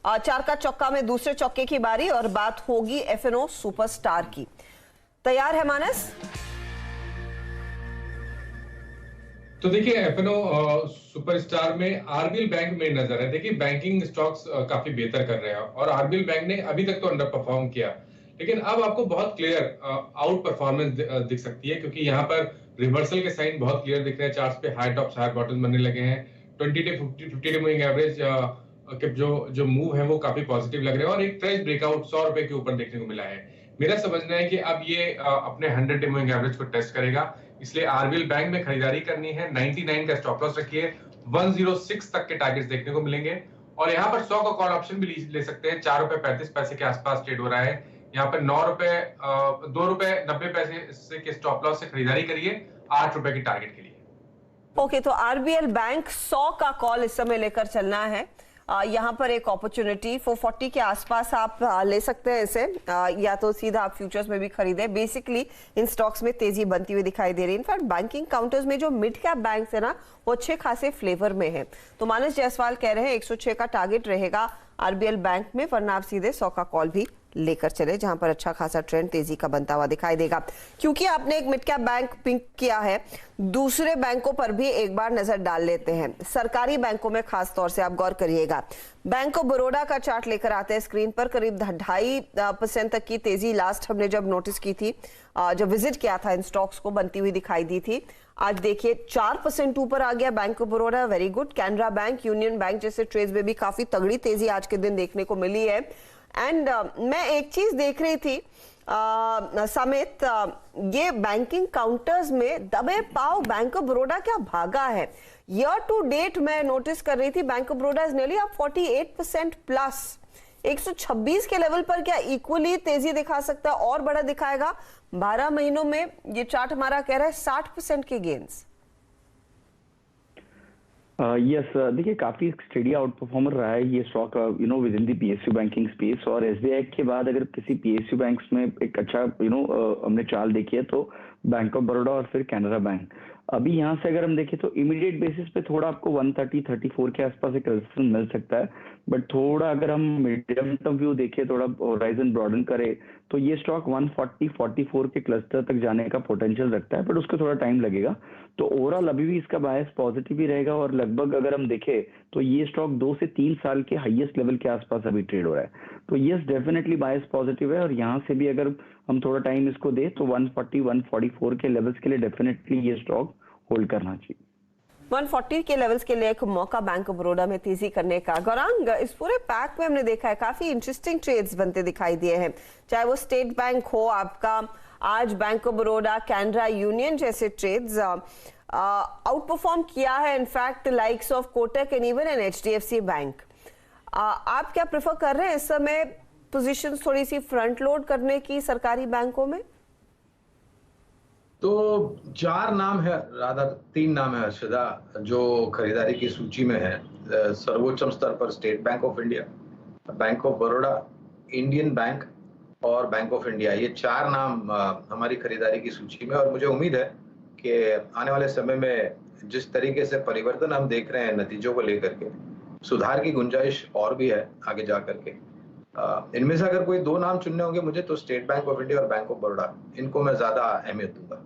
चार का चौका में दूसरे चौके की बारी और बात होगी एफएनओ सुपरस्टार की। तैयार है मानस? तो देखिए एफएनओ सुपरस्टार में आरबीएल बैंक में नजर है। देखिए बैंकिंग स्टॉक्स काफी बेहतर कर रहे हैं और आरबीएल बैंक ने अभी तक तो अंडर परफॉर्म किया, लेकिन अब आपको बहुत क्लियर आउट परफॉर्मेंस दिख सकती है, क्योंकि यहाँ पर रिवर्सल के साइन बहुत क्लियर दिख रहे हैं। चार्ट्स पे हाई टॉप्स हाई बॉटम बनने लगे हैं। 20 डे 50 डे मूविंग एवरेज के जो मूव है वो काफी पॉजिटिव लग रहे हैं और एक फ्रेश ब्रेकआउट 100 रुपए के ऊपर देखने को मिला है। मेरा समझना है कि अब ये अपने 100 डे मूविंग एवरेज को टेस्ट करेगा, इसलिए आरबीएल बैंक में खरीदारी करनी है। 99 का स्टॉप लॉस रखिए, 106 तक के टारगेट्स देखने को मिलेंगे और यहाँ पर 100 का कॉल ऑप्शन भी ले सकते हैं। 4 रुपए 35 पैसे के आसपास ट्रेड हो रहा है। यहाँ पर 9 रुपए 2 रुपए 90 पैसे से के स्टॉप लॉस से खरीदारी करिए 8 रुपए की टारगेट के लिए। ओके, तो आरबीएल बैंक 100 का कॉल इस समय लेकर चलना है। यहाँ पर एक अपॉर्चुनिटी 440 के आसपास आप ले सकते हैं इसे, या तो सीधा आप फ्यूचर्स में भी खरीदें। बेसिकली इन स्टॉक्स में तेजी बनती हुई दिखाई दे रही है। इनफैक्ट बैंकिंग काउंटर्स में जो मिड कैप बैंक है ना, वो अच्छे खासे फ्लेवर में है। तो मानस जायसवाल कह रहे हैं 106 का टारगेट रहेगा आरबीएल बैंक में, वरना आप सीधे 100 का कॉल भी लेकर चले, जहां पर अच्छा खासा ट्रेंड तेजी का बनता हुआ दिखाई देगा। क्योंकि आपने एक मिड कैप बैंक पिक किया है, दूसरे बैंकों पर भी एक बार नजर डाल लेते हैं। सरकारी बैंकों में खास तौर से आप गौर करिएगा। बैंक ऑफ बड़ौदा का चार्ट लेकर आते हैं स्क्रीन पर। करीब 2.5% तक की तेजी लास्ट हमने जब नोटिस की थी, जब विजिट किया था इन स्टॉक्स को, बनती हुई दिखाई दी थी। आज देखिए 4% ऊपर आ गया bank of Baroda, very good. Canara bank, union bank जैसे ट्रेड्स में भी काफी तगड़ी तेजी आज के दिन देखने को मिली है। एंड मैं एक चीज देख रही थी समित, ये बैंकिंग काउंटर्स में दबे पाव बैंक ऑफ बड़ौदा क्या भागा है। ईयर टू डेट मैं नोटिस कर रही थी bank of Baroda is nearly up 48% plus. 126 के लेवल पर क्या इक्वली तेजी दिखा सकता है और बड़ा दिखाएगा? 12 महीनों में ये चार्ट हमारा कह रहा है 60% के गेन्स। यस, देखिए काफी स्टेडी आउट परफॉर्मर रहा है ये stock with in the PSU banking space. और एसबीआई के बाद अगर किसी पीएसयू बैंक्स में एक अच्छा हमने चाल देखी है तो बैंक ऑफ बड़ौदा और फिर कैनरा बैंक। अभी यहाँ से अगर हम देखें तो इमीडिएट बेसिस पे थोड़ा आपको 130-34 के आसपास एक रेजिस्टेंस मिल सकता है, बट थोड़ा अगर हम मीडियम टर्म व्यू देखें, थोड़ा होराइजन ब्रॉडन करे तो ये स्टॉक 140-44 के क्लस्टर तक जाने का पोटेंशियल रखता है, बट उसको थोड़ा टाइम लगेगा। तो ओवरऑल अभी भी इसका बायस पॉजिटिव ही रहेगा और लगभग अगर हम देखें तो ये स्टॉक 2 से 3 साल के हाईएस्ट लेवल के आसपास अभी ट्रेड हो रहा है। तो यस, डेफिनेटली बायस पॉजिटिव है और यहाँ से भी अगर हम थोड़ा टाइम इसको दे तो 140-144 के लेवल्स के लिए डेफिनेटली ये स्टॉक होल्ड करना चाहिए। 140 के लेवल्स के लिए एक मौका बैंक ऑफ बड़ौदा में तेजी करने का। गौरांग, इस पूरे पैक में हमने देखा है काफी इंटरेस्टिंग ट्रेड्स बनते दिखाई दिए हैं, चाहे वो स्टेट बैंक हो आपका, आज bank of Baroda, Canara, Union जैसे ट्रेड्स आउट परफॉर्म किया है। In fact likes of Kotak and even an HDFC bank. आप क्या प्रेफर कर रहे हैं इस समय पोजीशन थोड़ी सी फ्रंट लोड करने की सरकारी बैंकों में? तो 4 नाम है, राधा 3 नाम है हर्षदा, जो खरीदारी की सूची में है। सर्वोच्च स्तर पर state bank of India, bank of Baroda, Indian bank और बैंक ऑफ इंडिया, ये 4 नाम हमारी खरीदारी की सूची में। और मुझे उम्मीद है कि आने वाले समय में जिस तरीके से परिवर्तन हम देख रहे हैं नतीजों को लेकर के, सुधार की गुंजाइश और भी है आगे जा करके। इनमें से अगर कोई 2 नाम चुनने होंगे मुझे तो स्टेट बैंक ऑफ इंडिया और बैंक ऑफ बड़ौदा, इनको मैं ज्यादा अहमियत दूंगा।